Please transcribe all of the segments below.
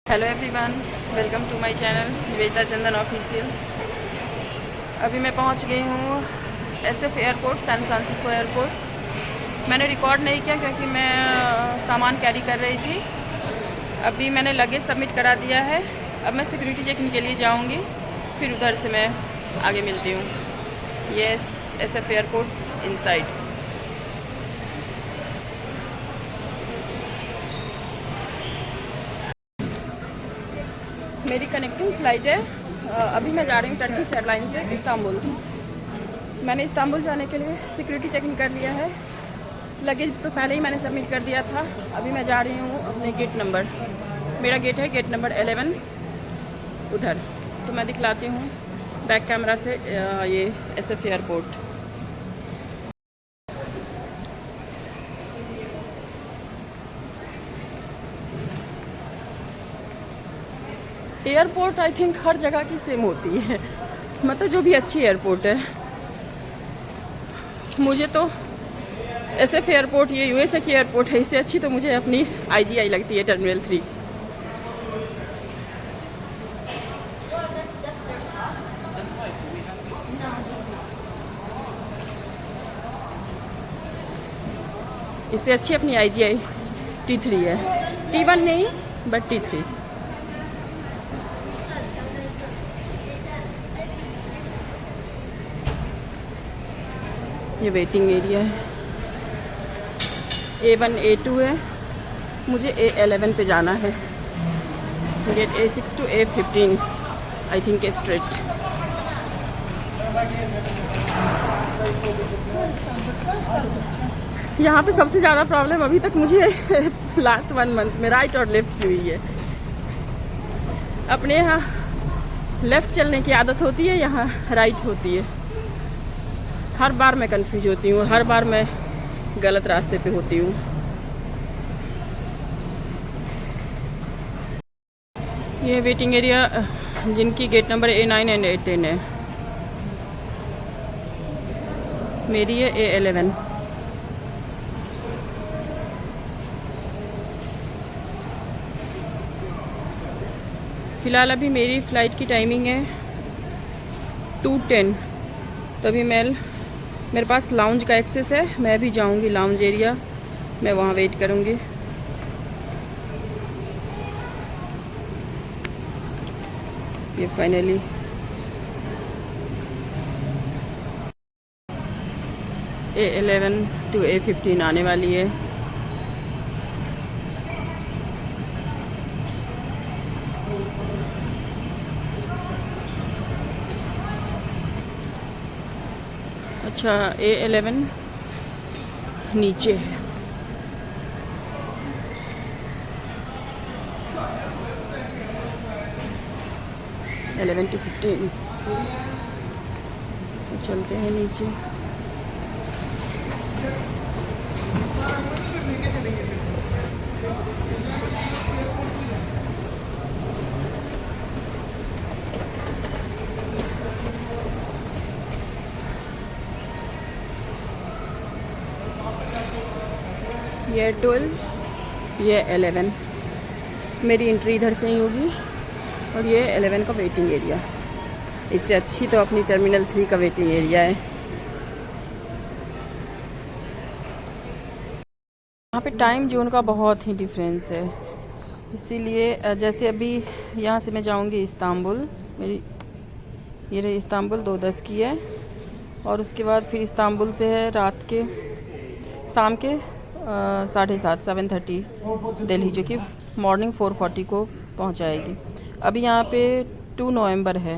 Hello everyone, welcome to my channel Nivedita Chandan official. अभी मैं पहुंच गई हूँ SF airport, San Francisco airport. मैंने रिकॉर्ड नहीं किया क्योंकि मैं सामान कैरी कर रही थी। अभी मैंने लगेज सबमिट करा दिया है। अब मैं सिक्योरिटी चेकिंग के लिए जाऊँगी, फिर उधर से मैं आगे मिलती हूँ। ये SF एयरपोर्ट इनसाइड। मेरी कनेक्टिंग फ़्लाइट है। अभी मैं जा रही हूँ टर्किश एयरलाइन से इस्तांबुल। मैंने इस्तांबुल जाने के लिए सिक्योरिटी चेकिंग कर लिया है। लगेज तो पहले ही मैंने सबमिट कर दिया था। अभी मैं जा रही हूँ अपने गेट नंबर, मेरा गेट है गेट नंबर 11 उधर। तो मैं दिखलाती हूँ बैक कैमरा से ये SF airport. Airport I think हर जगह की सेम होती है, मतलब जो भी अच्छी एयरपोर्ट है। मुझे तो SF एयरपोर्ट, ये USA की एयरपोर्ट है, इससे अच्छी तो मुझे अपनी IGI लगती है, टर्मिनल 3। इससे अच्छी अपनी IGI T3 है। T1 नहीं बट T3। ये वेटिंग एरिया है। A1 A2 है, मुझे A11 पे जाना है। Gate A6 to A15 I think है स्ट्रेट। यहाँ पे सबसे ज़्यादा प्रॉब्लम अभी तक मुझे लास्ट 1 मंथ में राइट और लेफ़्ट की हुई है। अपने यहाँ लेफ़्ट चलने की आदत होती है, यहाँ राइट होती है। हर बार मैं कंफ्यूज होती हूँ, हर बार मैं गलत रास्ते पे होती हूँ। ये वेटिंग एरिया जिनकी gate number A9 and A10 है। मेरी है A11। फ़िलहाल अभी मेरी फ़्लाइट की टाइमिंग है 2:10। तभी मेरे पास लाउंज का एक्सेस है। मैं भी जाऊंगी लाउंज एरिया, मैं वहाँ वेट करूंगी। ये फाइनली A11 to A15 आने वाली है। अच्छा, A11 नीचे है। A11 to 15 चलते हैं नीचे। ये 12, ये 11। मेरी एंट्री इधर से ही होगी और ये 11 का वेटिंग एरिया। इससे अच्छी तो अपनी टर्मिनल 3 का वेटिंग एरिया है। यहाँ पे टाइम जोन का बहुत ही डिफरेंस है, इसीलिए जैसे अभी यहाँ से मैं जाऊँगी इस्तांबुल। मेरी ये रही इस्तांबुल, 2:10 की है। और उसके बाद फिर इस्तांबुल से है रात के शाम के 7:30 7:30 दिल्ली, जो कि मॉर्निंग 4:40 को पहुंचाएगी। अभी यहाँ पे 2 नवंबर है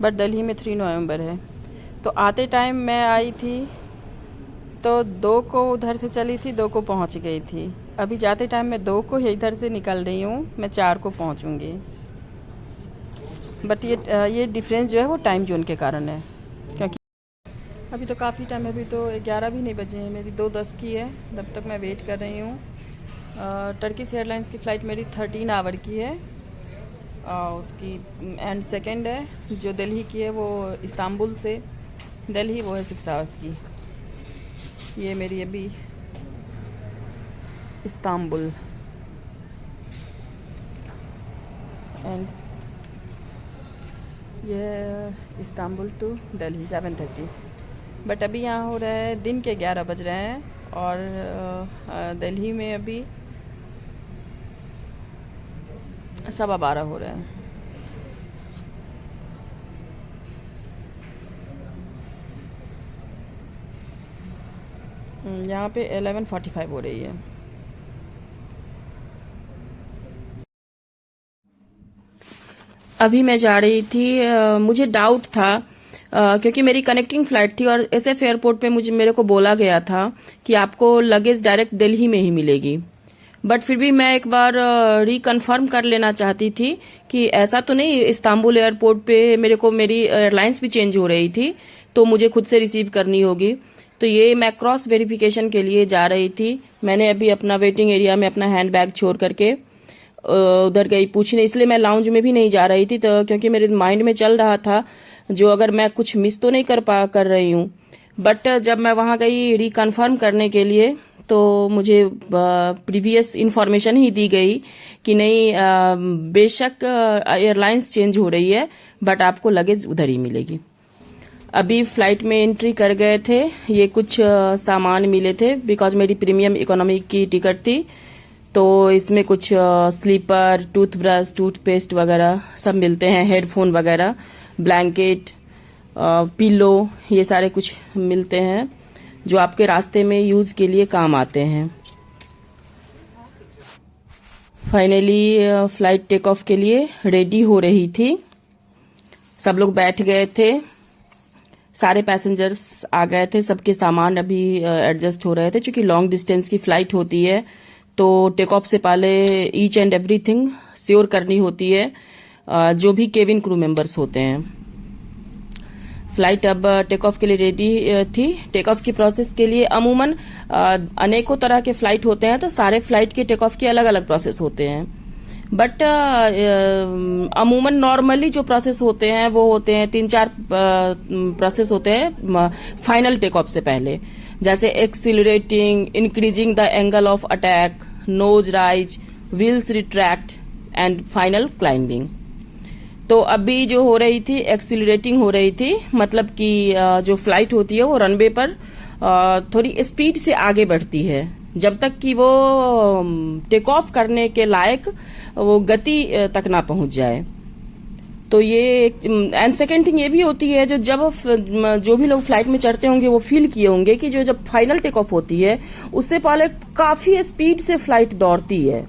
बट दिल्ली में 3 नवंबर है। तो आते टाइम मैं आई थी तो 2 को उधर से चली थी, 2 को पहुंच गई थी। अभी जाते टाइम मैं 2 को ही इधर से निकल रही हूँ, मैं 4 को पहुँचूँगी। बट ये डिफरेंस जो है वो टाइम जोन के कारण है, क्योंकि अभी तो काफ़ी टाइम है। अभी तो 11 भी नहीं बजे हैं। मेरी 2:10 की है, तब तक मैं वेट कर रही हूँ। टर्किश एयरलाइंस की फ़्लाइट मेरी 13 आवर की है। उसकी एंड सेकंड है जो दिल्ली की है, वो इस्तांबुल से दिल्ली, वो है 6 आवर्स की। ये मेरी अभी इस्तांबुल एंड ये इस्तांबुल टू दिल्ली 7:30। बट अभी यहाँ हो रहा है दिन के 11 बज रहे हैं और दिल्ली में अभी 12:15 हो रहे हैं। यहाँ पे 11:45 हो रही है। अभी मैं जा रही थी, मुझे डाउट था क्योंकि मेरी कनेक्टिंग फ्लाइट थी और एसएफ एयरपोर्ट पे मेरे को बोला गया था कि आपको लगेज डायरेक्ट दिल्ली में ही मिलेगी। बट फिर भी मैं एक बार रिकन्फर्म कर लेना चाहती थी कि ऐसा तो नहीं इस्तांबुल एयरपोर्ट पे मेरे को मेरी एयरलाइंस भी चेंज हो रही थी तो मुझे खुद से रिसीव करनी होगी। तो ये मैं क्रॉस वेरिफिकेशन के लिए जा रही थी। मैंने अभी अपना वेटिंग एरिया में अपना हैंड बैग छोड़ करके उधर गई पूछने, इसलिए मैं लाउंज में भी नहीं जा रही थी तो क्योंकि मेरे माइंड में चल रहा था जो अगर मैं कुछ मिस तो नहीं कर रही हूँ। बट जब मैं वहां गई रिकन्फर्म करने के लिए तो मुझे प्रीवियस इंफॉर्मेशन ही दी गई कि नहीं बेशक एयरलाइंस चेंज हो रही है बट आपको लगेज उधर ही मिलेगी। अभी फ्लाइट में एंट्री कर गए थे, ये कुछ सामान मिले थे बिकॉज मेरी प्रीमियम इकोनॉमी की टिकट थी तो इसमें कुछ स्लीपर, टूथब्रश, टूथपेस्ट वगैरह सब मिलते हैं, हेडफोन वगैरह, ब्लैंकेट, पिलो, ये सारे कुछ मिलते हैं जो आपके रास्ते में यूज के लिए काम आते हैं। फाइनली फ्लाइट टेक ऑफ के लिए रेडी हो रही थी, सब लोग बैठ गए थे, सारे पैसेंजर्स आ गए थे, सबके सामान अभी एडजस्ट हो रहे थे। क्योंकि लॉन्ग डिस्टेंस की फ्लाइट होती है तो टेक ऑफ से पहले ईच एंड एवरीथिंग श्योर करनी होती है जो भी केबिन क्रू मेंबर्स होते हैं। फ्लाइट अब टेक ऑफ के लिए रेडी थी। टेक ऑफ की प्रोसेस के लिए अमूमन अनेकों तरह के फ्लाइट होते हैं तो सारे फ्लाइट के टेक ऑफ के अलग अलग प्रोसेस होते हैं। बट अमूमन नॉर्मली जो प्रोसेस होते हैं वो होते हैं 3-4 प्रोसेस होते हैं फाइनल टेक ऑफ से पहले, जैसे accelerating, increasing the angle of attack, nose rise, wheels retract and final climbing. तो अभी जो हो रही थी एक्सिलरेटिंग हो रही थी, मतलब कि जो फ्लाइट होती है वो रनवे पर थोड़ी स्पीड से आगे बढ़ती है जब तक कि वो टेक ऑफ करने के लायक वो गति तक ना पहुंच जाए। तो ये एंड सेकेंड थिंग ये भी होती है जो भी लोग फ्लाइट में चढ़ते होंगे वो फील किए होंगे कि जो जब फाइनल टेक ऑफ होती है उससे पहले काफी स्पीड से फ्लाइट दौड़ती है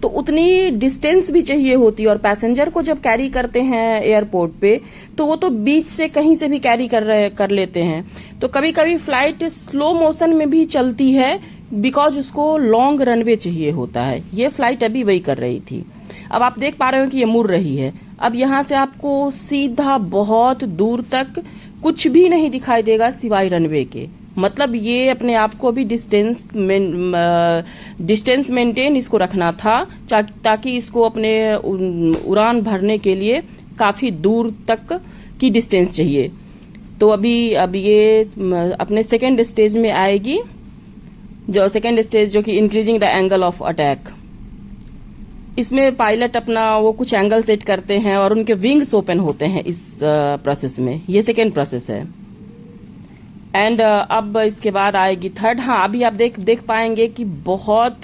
तो उतनी डिस्टेंस भी चाहिए होती है। और पैसेंजर को जब कैरी करते हैं एयरपोर्ट पे तो वो तो बीच से कहीं से भी कैरी कर लेते हैं। तो कभी कभी फ्लाइट स्लो मोशन में भी चलती है बिकॉज उसको लॉन्ग रनवे चाहिए होता है। ये फ्लाइट अभी वही कर रही थी। अब आप देख पा रहे हो कि ये मुड़ रही है। अब यहां से आपको सीधा बहुत दूर तक कुछ भी नहीं दिखाई देगा सिवाय रनवे के। मतलब ये अपने आप को भी डिस्टेंस मेंटेन इसको रखना था ताकि इसको अपने उड़ान भरने के लिए काफी दूर तक की डिस्टेंस चाहिए। तो अब ये अपने सेकेंड स्टेज में आएगी, जो सेकेंड स्टेज जो कि increasing the angle of attack. इसमें पायलट अपना वो कुछ एंगल सेट करते हैं और उनके विंग्स ओपन होते हैं इस प्रोसेस में। ये सेकेंड प्रोसेस है। एंड अब इसके बाद आएगी थर्ड। हाँ, अभी आप देख पाएंगे कि बहुत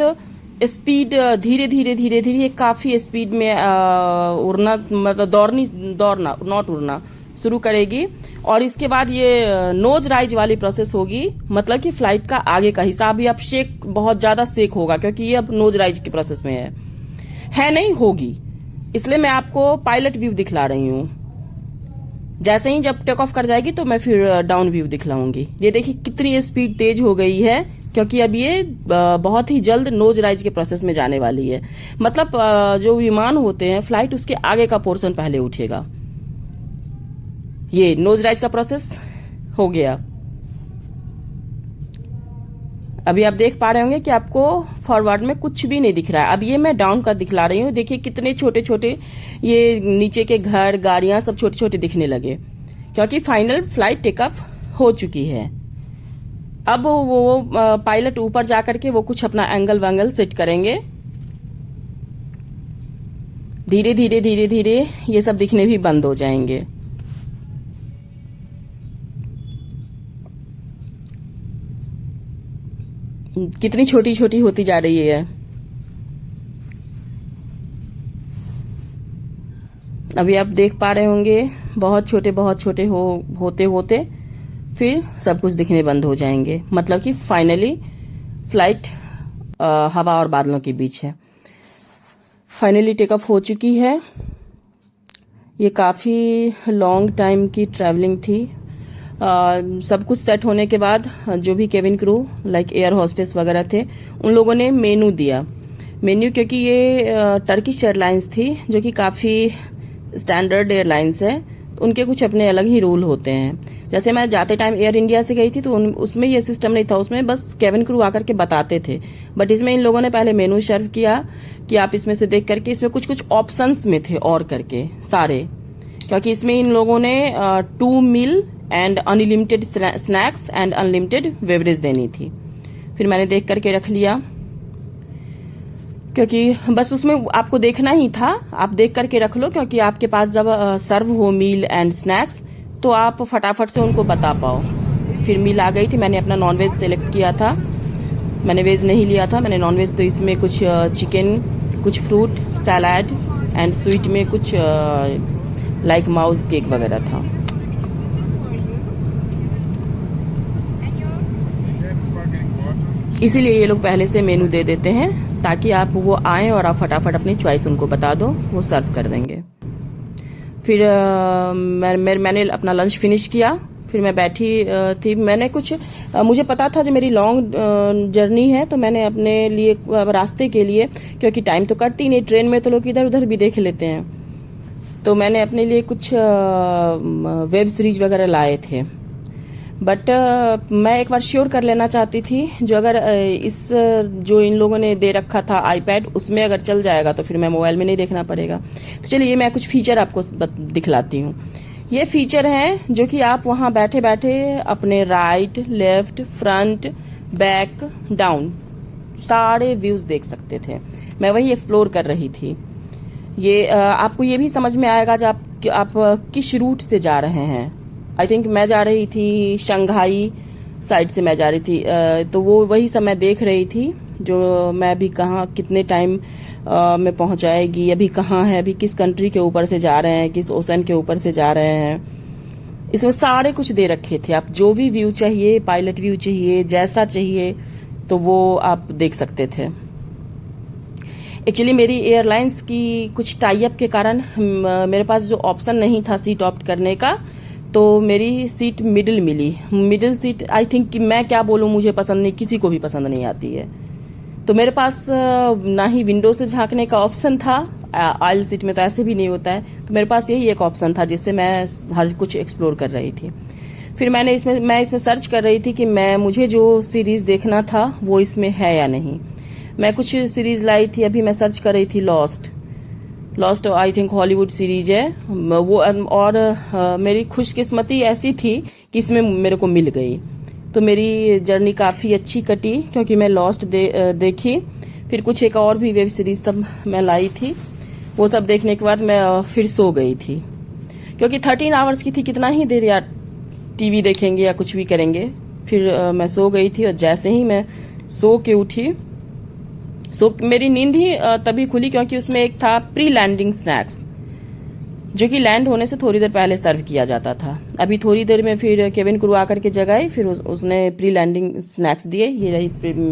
स्पीड धीरे धीरे काफी स्पीड में उड़ना, मतलब दौड़ना नॉट उड़ना शुरू करेगी। और इसके बाद ये नोज राइज वाली प्रोसेस होगी, मतलब कि फ्लाइट का आगे का हिस्सा। अभी अब बहुत ज्यादा शेक होगा क्योंकि ये अब नोज राइज की प्रोसेस में है नहीं होगी, इसलिए मैं आपको पायलट व्यू दिखला रही हूँ। जैसे ही जब टेक ऑफ कर जाएगी तो मैं फिर डाउन व्यू दिखलाऊंगी। ये देखिए कितनी स्पीड तेज हो गई है क्योंकि अब ये बहुत ही जल्द नोज राइज के प्रोसेस में जाने वाली है। मतलब जो विमान होते हैं फ्लाइट, उसके आगे का पोर्शन पहले उठेगा। ये नोज राइज का प्रोसेस हो गया। अभी आप देख पा रहे होंगे कि आपको फॉरवर्ड में कुछ भी नहीं दिख रहा है। अब ये मैं डाउन का दिखला रही हूँ। देखिए कितने छोटे छोटे ये नीचे के घर, गाड़ियां सब छोटे छोटे दिखने लगे क्योंकि फाइनल फ्लाइट टेकऑफ हो चुकी है। अब वो पायलट ऊपर जाकर के वो कुछ अपना एंगल वैंगल सेट करेंगे। धीरे धीरे धीरे धीरे ये सब दिखने भी बंद हो जाएंगे। कितनी छोटी छोटी होती जा रही है। अभी आप देख पा रहे होंगे बहुत छोटे होते होते फिर सब कुछ दिखने बंद हो जाएंगे। मतलब कि फाइनली फ्लाइट हवा और बादलों के बीच है। फाइनली टेक ऑफ हो चुकी है। ये काफ़ी लॉन्ग टाइम की ट्रैवलिंग थी। सब कुछ सेट होने के बाद जो भी cabin crew like air hostess वगैरह थे उन लोगों ने मेनू दिया। मेन्यू क्योंकि ये टर्किश एयरलाइंस थी जो कि काफ़ी स्टैंडर्ड एयरलाइंस है, तो उनके कुछ अपने अलग ही रूल होते हैं। जैसे मैं जाते टाइम एयर इंडिया से गई थी तो उसमें ये सिस्टम नहीं था, उसमें बस केबिन क्रू आकर के बताते थे। बट इसमें इन लोगों ने पहले मेनू सर्व किया कि आप इसमें से देख करके, इसमें कुछ कुछ ऑप्शंस में थे और करके सारे, क्योंकि इसमें इन लोगों ने 2 meal and unlimited snacks and unlimited beverage देनी थी। फिर मैंने देख करके रख लिया क्योंकि बस उसमें आपको देखना ही था। आप देख करके रख लो क्योंकि आपके पास जब सर्व हो मील एंड स्नैक्स तो आप फटाफट से उनको बता पाओ। फिर मील आ गई थी, मैंने अपना नॉनवेज सेलेक्ट किया था, मैंने वेज नहीं लिया था, मैंने नॉनवेज। तो इसमें कुछ चिकन, कुछ फ्रूट सैलाड एंड स्वीट में कुछ लाइक माउस केक वगैरह था। इसीलिए ये लोग पहले से मेनू दे देते हैं ताकि आप वो आएं और आप फटाफट अपनी चॉइस उनको बता दो, वो सर्व कर देंगे। फिर मैंने अपना लंच फिनिश किया। फिर मैं बैठी थी। मैंने कुछ मुझे पता था जो मेरी लॉन्ग जर्नी है, तो मैंने अपने लिए रास्ते के लिए, क्योंकि टाइम तो कटती नहीं, ट्रेन में तो लोग इधर उधर भी देख लेते हैं, तो मैंने अपने लिए कुछ वेब सीरीज वगैरह लाए थे। बट मैं एक बार श्योर कर लेना चाहती थी जो अगर इस जो इन लोगों ने दे रखा था आईपैड, उसमें अगर चल जाएगा तो फिर मैं मोबाइल में नहीं देखना पड़ेगा। तो चलिए ये मैं कुछ फीचर आपको दिखलाती हूँ। ये फीचर हैं जो कि आप वहां बैठे बैठे अपने right, left, front, back, down सारे व्यूज देख सकते थे। मैं वही एक्सप्लोर कर रही थी। ये आपको ये भी समझ में आएगा जब आप किस रूट से जा रहे हैं। आई थिंक मैं जा रही थी शंघाई साइड से मैं जा रही थी, तो वो वही सब मैं देख रही थी जो मैं अभी कहाँ कितने टाइम में पहुंच जाएगी, अभी कहाँ है, अभी किस कंट्री के ऊपर से जा रहे हैं, किस ओशन के ऊपर से जा रहे हैं। इसमें सारे कुछ दे रखे थे। आप जो भी व्यू चाहिए, पायलट व्यू चाहिए, जैसा चाहिए, तो वो आप देख सकते थे। एक्चुअली मेरी एयरलाइंस की कुछ टाई अप के कारण मेरे पास जो ऑप्शन नहीं था सीट ऑप्ट करने का, तो मेरी सीट मिडिल मिली। मिडिल सीट आई थिंक कि मैं क्या बोलूं, मुझे पसंद नहीं, किसी को भी पसंद नहीं आती है। तो मेरे पास ना ही विंडो से झांकने का ऑप्शन था, आयल सीट में तो ऐसे भी नहीं होता है, तो मेरे पास यही एक ऑप्शन था जिससे मैं हर कुछ एक्सप्लोर कर रही थी। फिर मैं इसमें सर्च कर रही थी कि मुझे जो सीरीज देखना था वो इसमें है या नहीं। मैं कुछ सीरीज लाई थी, अभी मैं सर्च कर रही थी lost I think Hollywood series है वो। और मेरी खुशकिस्मती ऐसी थी कि इसमें मेरे को मिल गई, तो मेरी जर्नी काफी अच्छी कटी क्योंकि मैं लॉस्ट देखी। फिर कुछ एक और भी वेब सीरीज सब मैं लाई थी, वो सब देखने के बाद मैं फिर सो गई थी क्योंकि 13 आवर्स की थी, कितना ही देर यार टीवी देखेंगे या कुछ भी करेंगे। फिर मैं सो गई थी और जैसे ही मैं सो के उठी, मेरी नींद ही तभी खुली क्योंकि उसमें एक था प्री लैंडिंग स्नैक्स जो कि लैंड होने से थोड़ी देर पहले सर्व किया जाता था। अभी थोड़ी देर में फिर केबिन क्रू आकर के जगाई, फिर उसने प्री लैंडिंग स्नैक्स दिए। ये रही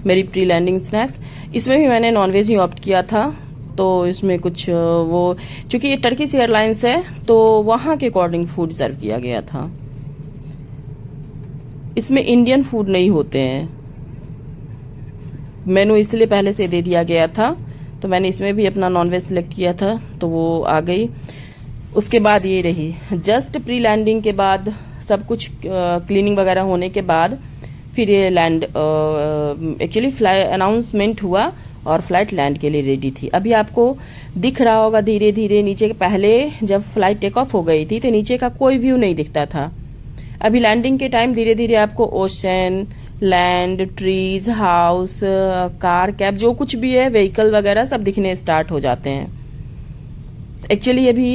मेरी प्री लैंडिंग स्नैक्स। इसमें भी मैंने नॉनवेज ही ऑप्ट किया था, तो इसमें कुछ वो चूंकि ये टर्किश एयरलाइंस है तो वहां के अकॉर्डिंग फूड सर्व किया गया था। इसमें इंडियन फूड नहीं होते हैं, मेनू इसलिए पहले से दे दिया गया था, तो मैंने इसमें भी अपना नॉनवेज सिलेक्ट किया था तो वो आ गई। उसके बाद ये रही जस्ट प्री लैंडिंग के बाद सब कुछ क्लीनिंग वगैरह होने के बाद फिर ये लैंड एक्चुअली फ्लाइट अनाउंसमेंट हुआ और फ्लाइट लैंड के लिए रेडी थी। अभी आपको दिख रहा होगा धीरे धीरे नीचे, पहले जब फ्लाइट टेक ऑफ हो गई थी तो नीचे का कोई व्यू नहीं दिखता था। अभी लैंडिंग के टाइम धीरे धीरे आपको ocean, land, trees, house, car, cab, जो कुछ भी है, व्हीकल वगैरह सब दिखने स्टार्ट हो जाते हैं। एक्चुअली अभी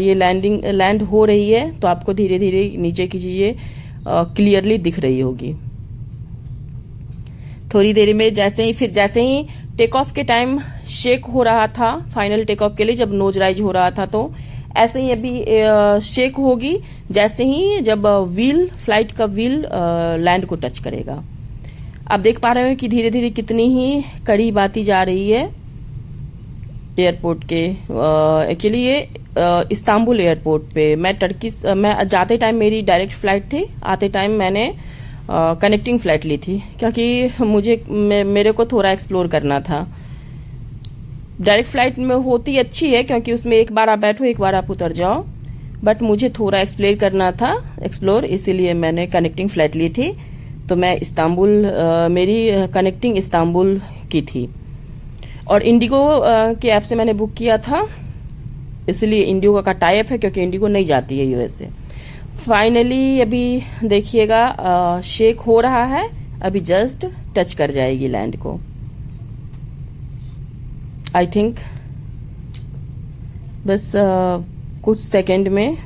ये लैंड हो रही है, तो आपको धीरे धीरे नीचे की चीज़ें क्लियरली दिख रही होगी। थोड़ी देर में जैसे ही टेक ऑफ के टाइम शेक हो रहा था, फाइनल टेक ऑफ के लिए जब नोज राइज हो रहा था, तो ऐसे ही अभी शेक होगी जैसे ही जब फ्लाइट का व्हील लैंड को टच करेगा। आप देख पा रहे हो कि धीरे धीरे कितनी ही करीब आती जा रही है एयरपोर्ट के। एक्चुअली ये इस्तांबुल एयरपोर्ट पे मैं जाते टाइम मेरी डायरेक्ट फ्लाइट थी, आते टाइम मैंने कनेक्टिंग फ्लाइट ली थी, क्योंकि मेरे को थोड़ा एक्सप्लोर करना था। डायरेक्ट फ्लाइट में होती अच्छी है, क्योंकि उसमें एक बार आप बैठो एक बार आप उतर जाओ, बट मुझे थोड़ा एक्सप्लोर करना था, इसीलिए मैंने कनेक्टिंग फ्लाइट ली थी। तो मैं मेरी कनेक्टिंग इस्तांबुल की थी, और इंडिगो के ऐप से मैंने बुक किया था, इसलिए इंडिगो का टाई अप है, क्योंकि इंडिगो नहीं जाती है यूएसए। फाइनली अभी देखिएगा शेक हो रहा है, अभी जस्ट टच कर जाएगी लैंड को। आई थिंक बस कुछ सेकंड में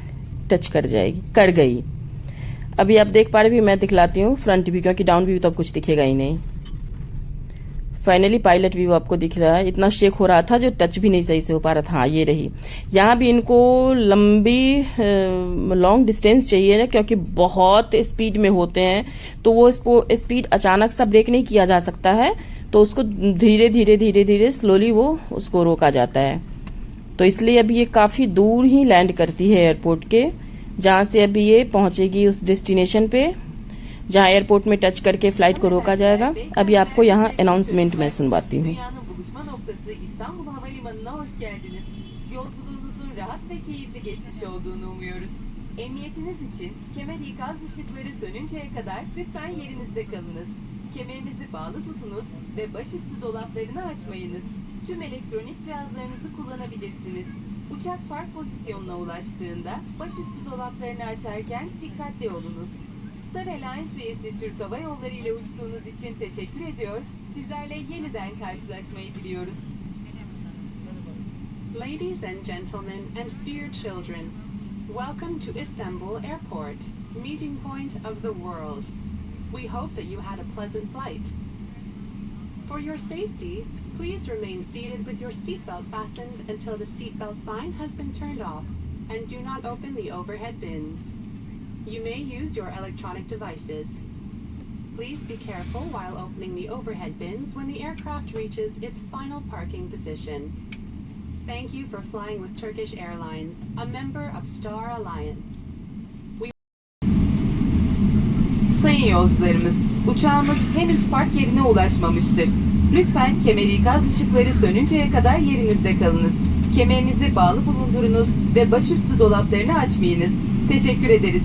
टच कर गई। अभी आप देख पा रहे भी, मैं दिखलाती हूँ फ्रंट व्यू, क्योंकि डाउन व्यू तो अब कुछ दिखेगा ही नहीं। फाइनली पायलट व्यू आपको दिख रहा है। इतना शेक हो रहा था जो टच भी नहीं सही से हो पा रहा था। हाँ, ये रही। यहाँ भी इनको लॉन्ग डिस्टेंस चाहिए ना, क्योंकि बहुत स्पीड में होते हैं, तो वो स्पीड अचानक सा ब्रेक नहीं किया जा सकता है, तो उसको धीरे धीरे स्लोली वो उसको रोका जाता है। तो इसलिए अभी ये काफी दूर ही लैंड करती है एयरपोर्ट के, जहां से अभी ये पहुंचेगी उस डेस्टिनेशन पे जहां एयरपोर्ट में टच करके फ्लाइट को रोका जाएगा। अभी आपको यहाँ अनाउंसमेंट मैं सुनवाती हूँ। Dünyanın buluşma noktası İstanbul Havalimanı'na hoş geldiniz. Yolculuğunuzun rahat ve keyifli geçmiş olduğunu umuyoruz. Emniyetiniz için kemer ikaz ışıkları sönünceye kadar lütfen yerinizde kalınız. Kemerinizi bağlı tutunuz ve başüstü dolaplarını açmayınız. Tüm elektronik cihazlarınızı kullanabilirsiniz. Uçak park pozisyonuna ulaştığında başüstü dolaplarını açarken dikkatli olunuz. Star Alliance üyesi Türk Hava Yolları ile uçtuğunuz için teşekkür ediyor. Sizlerle yeniden karşılaşmayı diliyoruz. Ladies and gentlemen and dear children, welcome to Istanbul Airport, meeting point of the world. We hope that you had a pleasant flight. For your safety, please remain seated with your seatbelt fastened until the seatbelt sign has been turned off, and do not open the overhead bins. You may use your electronic devices. Please be careful while opening the overhead bins when the aircraft reaches its final parking position. Thank you for flying with Turkish Airlines, a member of Star Alliance. Sayın yolcularımız, uçağımız henüz park yerine ulaşmamıştır. Lütfen kemer ikaz ışıkları sönünceye kadar yerinizde kalınız. Kemerinizi bağlı bulundurunuz ve başüstü dolaplarını açmayınız. Teşekkür ederiz.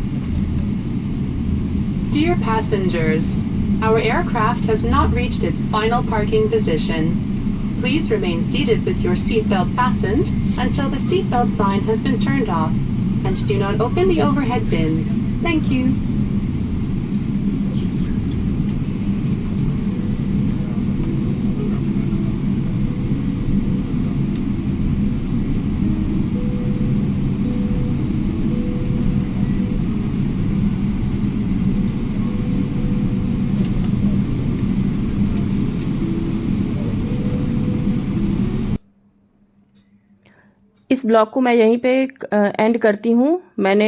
Dear passengers, our aircraft has not reached its final parking position. Please remain seated with your seatbelt fastened until the seatbelt sign has been turned off, and do not open the overhead bins. Thank you. इस blog को मैं यहीं पे and करती हूँ। मैंने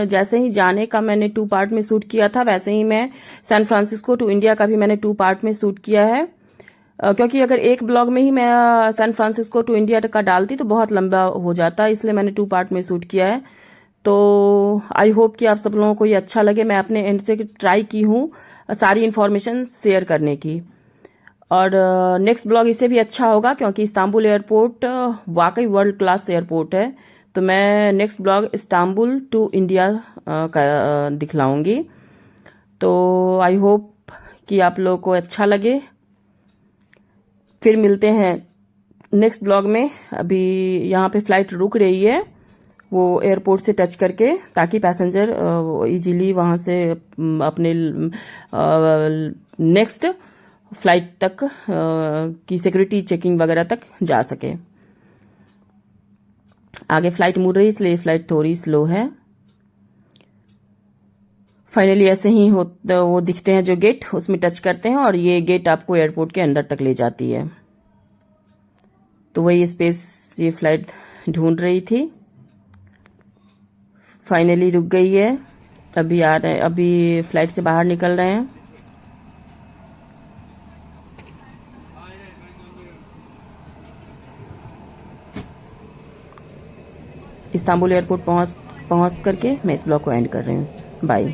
जैसे ही जाने का मैंने 2 पार्ट में शूट किया था, वैसे ही मैं सैन फ्रांसिस्को टू इंडिया का भी मैंने 2 पार्ट में शूट किया है, क्योंकि अगर एक ब्लॉग में ही मैं सैन फ्रांसिस्को टू इंडिया का डालती तो बहुत लंबा हो जाता, इसलिए मैंने 2 पार्ट में शूट किया है। तो आई होप कि आप सब लोगों को ये अच्छा लगे। मैं अपने एंड से ट्राई की हूँ सारी इन्फॉर्मेशन शेयर करने की, और नेक्स्ट ब्लॉग इससे भी अच्छा होगा, क्योंकि इस्तांबुल एयरपोर्ट वाकई वर्ल्ड क्लास एयरपोर्ट है। तो मैं next blog Istanbul to India का दिखलाऊंगी। तो आई होप कि आप लोगों को अच्छा लगे। फिर मिलते हैं नेक्स्ट ब्लॉग में। अभी यहाँ पे फ्लाइट रुक रही है वो एयरपोर्ट से टच करके, ताकि पैसेंजर इजीली वहाँ से अपने नेक्स्ट फ्लाइट तक की सिक्योरिटी चेकिंग वगैरह तक जा सके। आगे फ्लाइट मुड़ रही है, इसलिए फ्लाइट थोड़ी स्लो है। फाइनली ऐसे ही वो दिखते हैं जो गेट, उसमें टच करते हैं और ये गेट आपको एयरपोर्ट के अंदर तक ले जाती है। तो वही स्पेस ये फ्लाइट ढूंढ रही थी, फाइनली रुक गई है। अभी आ रहे, अभी फ्लाइट से बाहर निकल रहे हैं। इस्तांबुल एयरपोर्ट पहुंच करके मैं इस ब्लॉग को एंड कर रही हूँ। बाय।